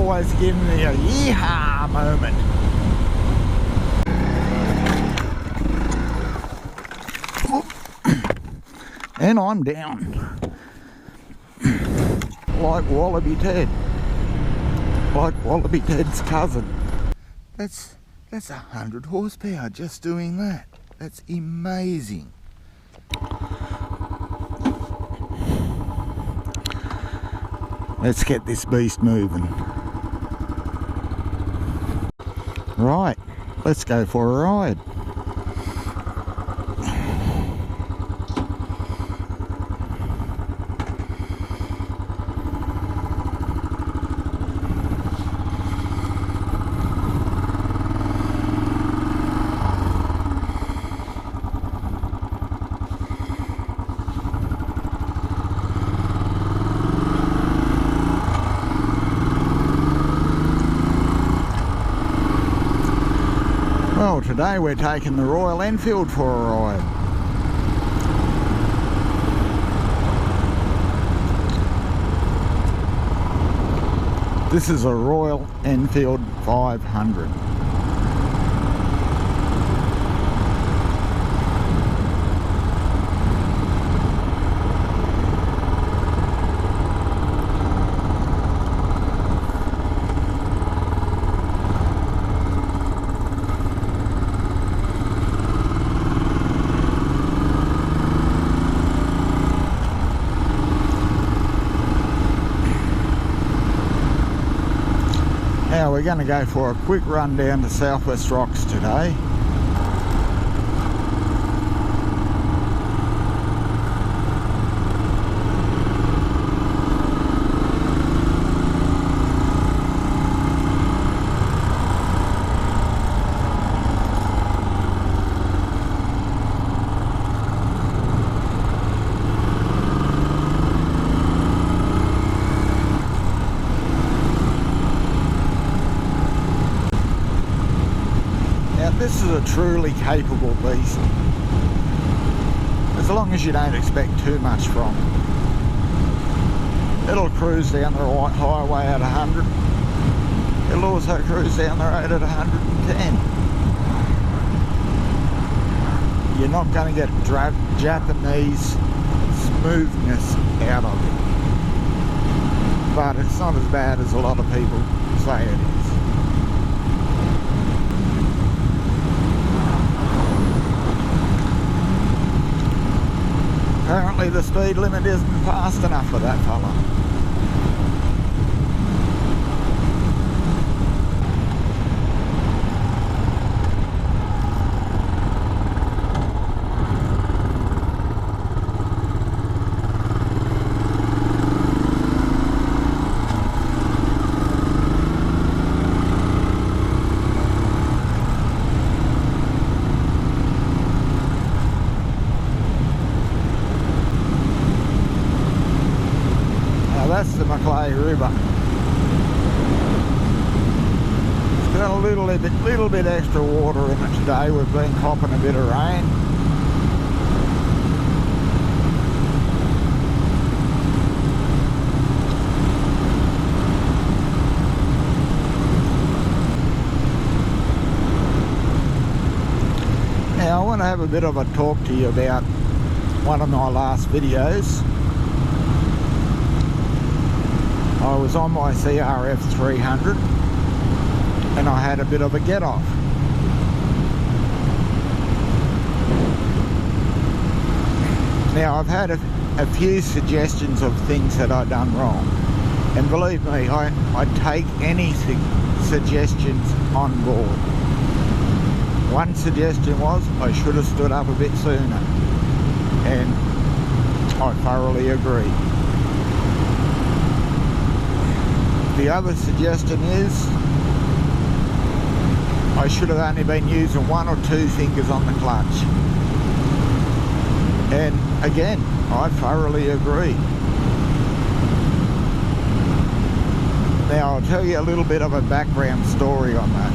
always giving me a yeehaw moment. And I'm down. Like Wallaby Ted. Like Wallaby Ted's cousin. That's 100 horsepower just doing that. That's amazing. Let's get this beast moving. Right, let's go for a ride. Well, today we're taking the Royal Enfield for a ride. This is a Royal Enfield 500. Now we're going to go for a quick run down to Southwest Rocks today. This is a truly capable beast, as long as you don't expect too much from it. It'll cruise down the right highway at 100. It'll also cruise down the road at 110. You're not going to get Japanese smoothness out of it, but it's not as bad as a lot of people say it is. Apparently the speed limit isn't fast enough for that fella. That's the Macleay River. It's got a little bit extra water in it today. We've been copping a bit of rain. Now I want to have a bit of a talk to you about one of my last videos. I was on my CRF 300 and I had a bit of a get off. Now I've had a few suggestions of things that I've done wrong, and believe me, I take any suggestions on board. One suggestion was I should have stood up a bit sooner, and I thoroughly agree. The other suggestion is I should have only been using 1 or 2 fingers on the clutch. And again, I thoroughly agree. Now I'll tell you a little bit of a background story on that.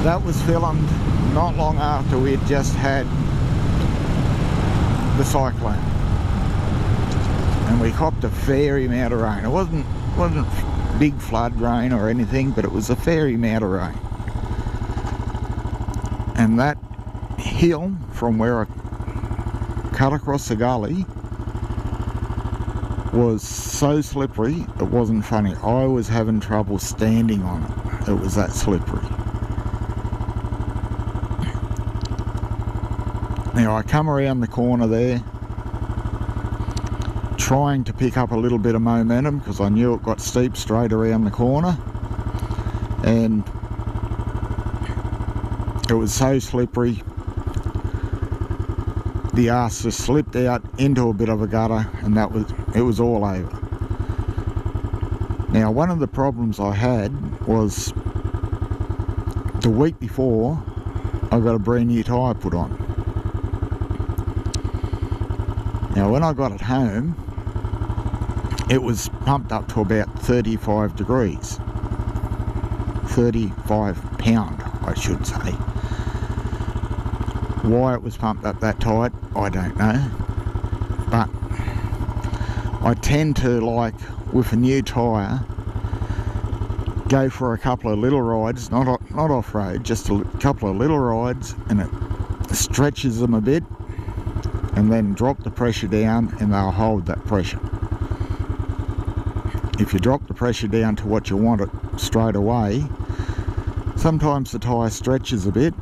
That was filmed not long after we had just had the cyclone. And we copped a fair amount of rain. It wasn't big flood rain or anything, but it was a fair amount of rain. And that hill from where I cut across the gully was so slippery it wasn't funny. I was having trouble standing on it. It was that slippery. Now I come around the corner there, trying to pick up a little bit of momentum because I knew it got steep straight around the corner, and it was so slippery the arse just slipped out into a bit of a gutter, and it was all over. Now one of the problems I had was the week before I got a brand new tyre put on. Now when I got it home, it was pumped up to about 35 degrees. 35 pound, I should say. Why it was pumped up that tight, I don't know. But I tend to, like with a new tyre, go for a couple of little rides, not off-road, just a couple of little rides, and it stretches them a bit, and then drop the pressure down and they'll hold that pressure. If you drop the pressure down to what you want it straight away, sometimes the tyre stretches a bit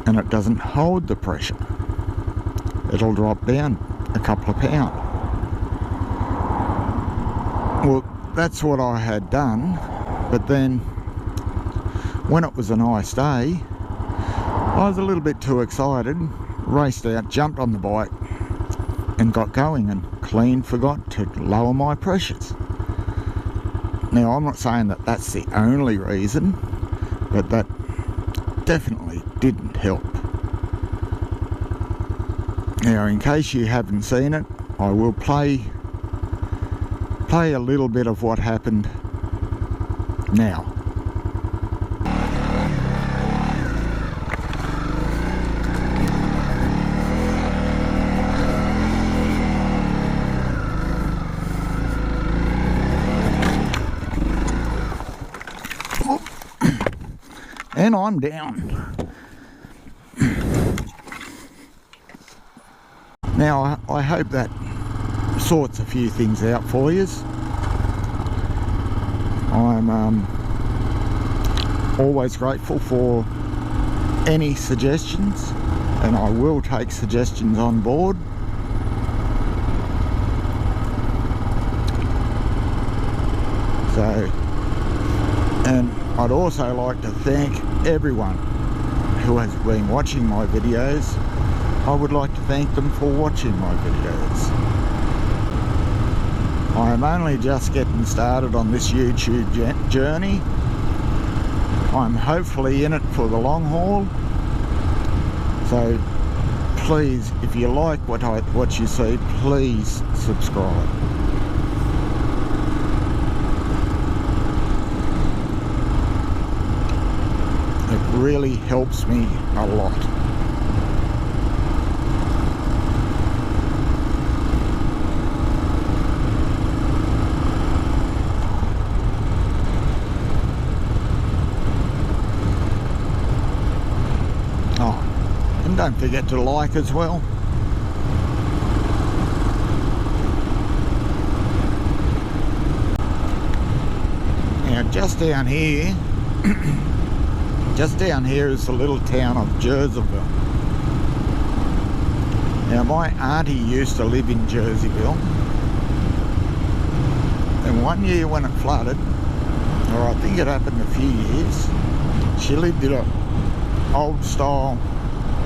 and it doesn't hold the pressure. It'll drop down a couple of pound. Well, that's what I had done, but then when it was a nice day, I was a little bit too excited, raced out, jumped on the bike and got going, and clean forgot to lower my pressures. Now I'm not saying that that's the only reason, but that definitely didn't help. Now in case you haven't seen it, I will play a little bit of what happened now. And I'm down. Now I hope that sorts a few things out for you. I'm always grateful for any suggestions, and I will take suggestions on board. So, and I'd also like to thank everyone who has been watching my videos. I would like to thank them for watching my videos. I am only just getting started on this YouTube journey. I'm hopefully in it for the long haul. So please, if you like what you see, please subscribe. It really helps me a lot. And don't forget to like as well. Now just down here is the little town of Jerseyville. Now my auntie used to live in Jerseyville, and one year when it flooded, or I think it happened a few years, she lived in an old style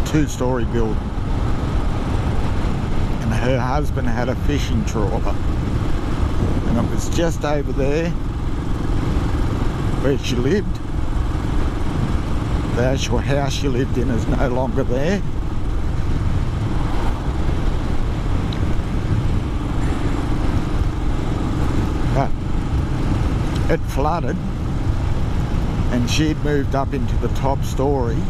2-story building, and her husband had a fishing trawler, and it was just over there where she lived. The actual house she lived in is no longer there. But it flooded, and she'd moved up into the top story,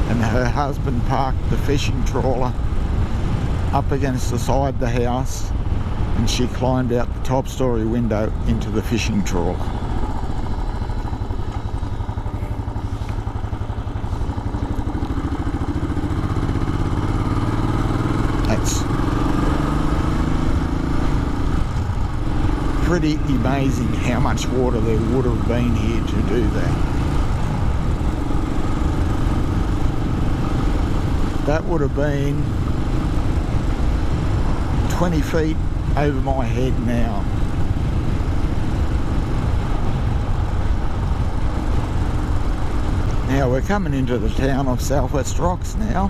and her husband parked the fishing trawler up against the side of the house and she climbed out the top story window into the fishing trawler. That's pretty amazing how much water there would have been here to do that. That would have been 20 feet over my head now. Now we're coming into the town of Southwest Rocks now.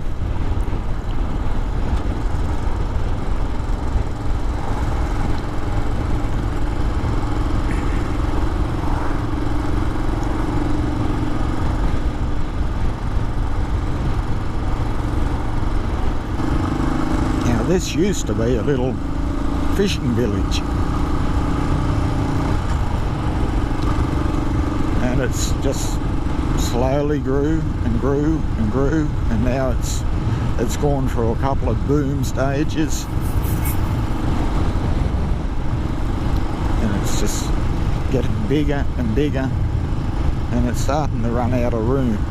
This used to be a little fishing village, and it's just slowly grew and grew and grew, and now it's gone through a couple of boom stages, and it's just getting bigger and bigger, and it's starting to run out of room.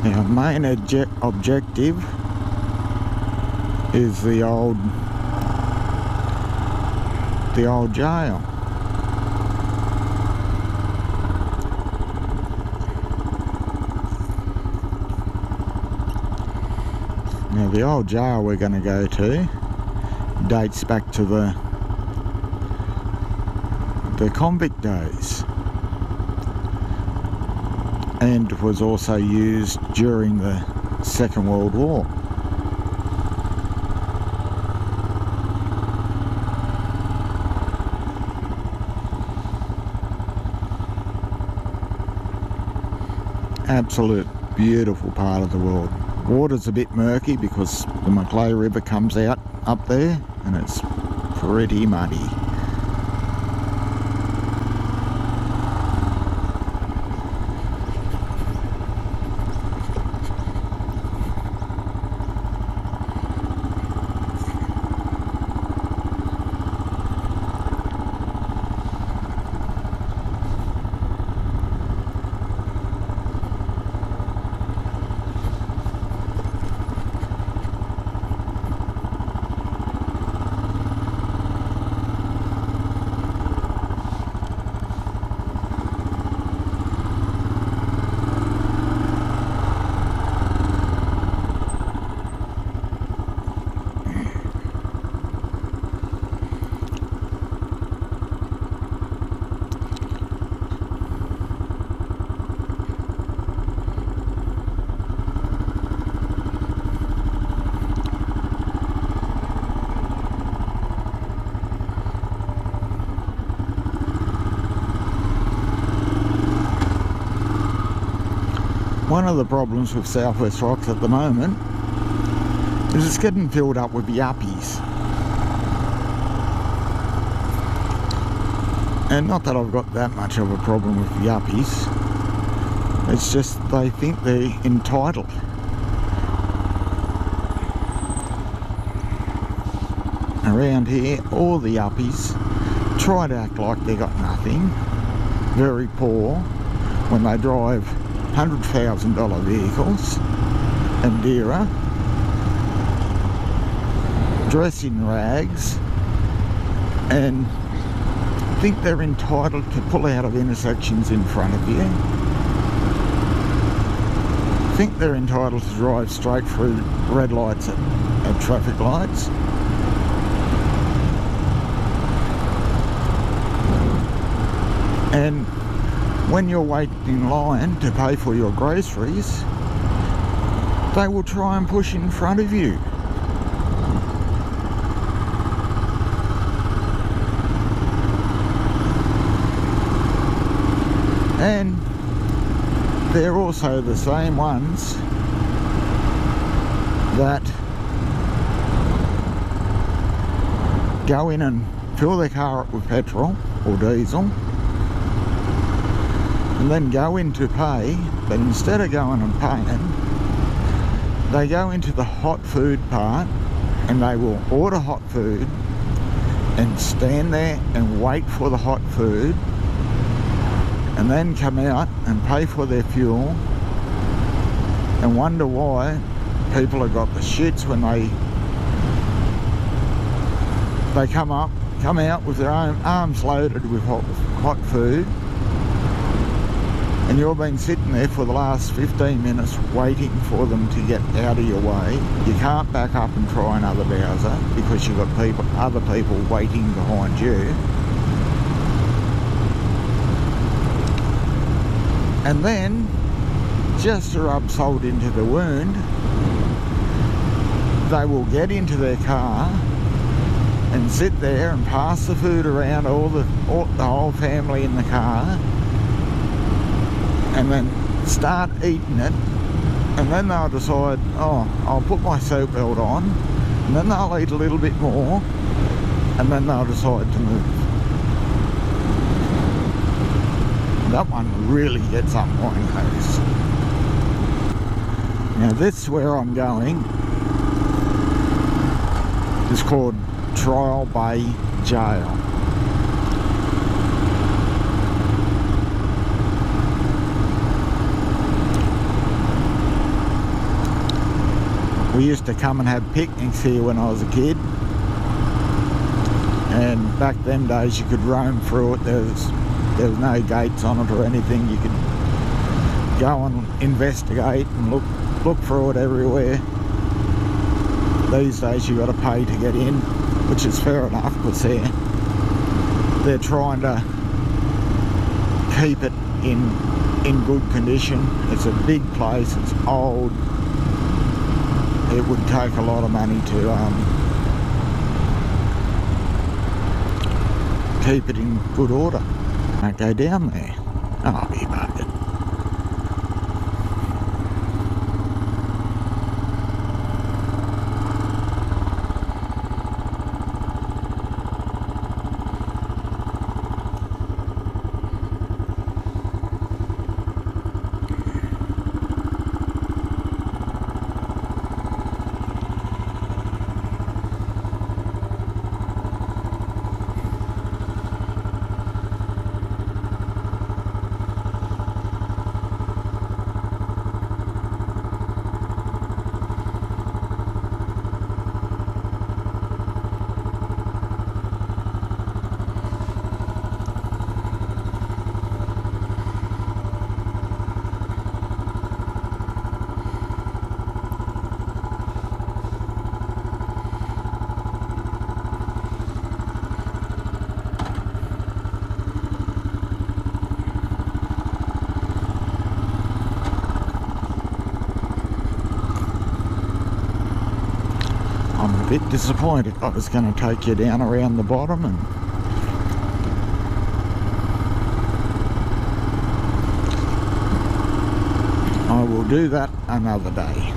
Our main objective is the old jail. Now the old jail we're going to go to dates back to the convict days, and was also used during the Second World War. Absolute beautiful part of the world. Water's a bit murky because the Macleay River comes out up there and it's pretty muddy. One of the problems with Southwest Rocks at the moment is it's getting filled up with yuppies. And not that I've got that much of a problem with yuppies, it's just they think they're entitled. Around here, all the yuppies try to act like they got nothing, very poor, when they drive $100,000 vehicles and dearer, dress in rags, and think they're entitled to pull out of intersections in front of you, think they're entitled to drive straight through red lights at traffic lights. And when you're waiting in line to pay for your groceries, they will try and push in front of you. And they're also the same ones that go in and fill their car up with petrol or diesel and then go in to pay, but instead of going and paying, they go into the hot food part and they will order hot food and stand there and wait for the hot food and then come out and pay for their fuel and wonder why people have got the shits when they come out with their own arms loaded with hot food, and you've been sitting there for the last 15 minutes waiting for them to get out of your way. You can't back up and try another dowser because you've got other people waiting behind you. And then, just to rub salt into the wound, they will get into their car and sit there and pass the food around the whole family in the car, and then start eating it, and then they'll decide, oh, I'll put my seatbelt on, and then they'll eat a little bit more, and then they'll decide to move. That one really gets up my nose. Now this where I'm going is called Trial Bay Jail. We used to come and have picnics here when I was a kid, and back them days you could roam through it. There was no gates on it or anything. You could go and investigate and look through it everywhere. These days you got to pay to get in, which is fair enough because they're trying to keep it in good condition. It's a big place, it's old. It would take a lot of money to keep it in good order. Don't go down there. Oh, you buggered. I'm a bit disappointed. I was going to take you down around the bottom, and I will do that another day.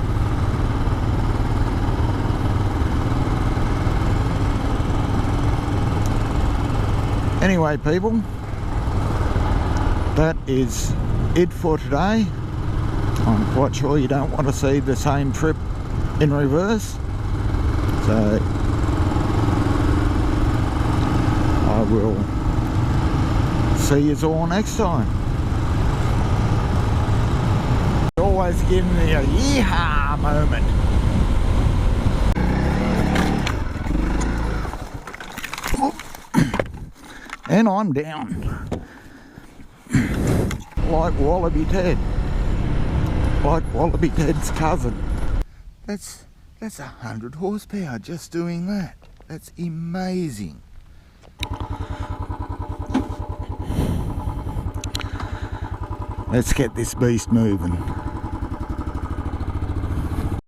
Anyway, people, that is it for today. I'm quite sure you don't want to see the same trip in reverse. So I will see you all next time. Always give me a yeehaw moment. And I'm down. Like Wallaby Ted. Like Wallaby Ted's cousin. That's 100 horsepower just doing that. That's amazing. Let's get this beast moving.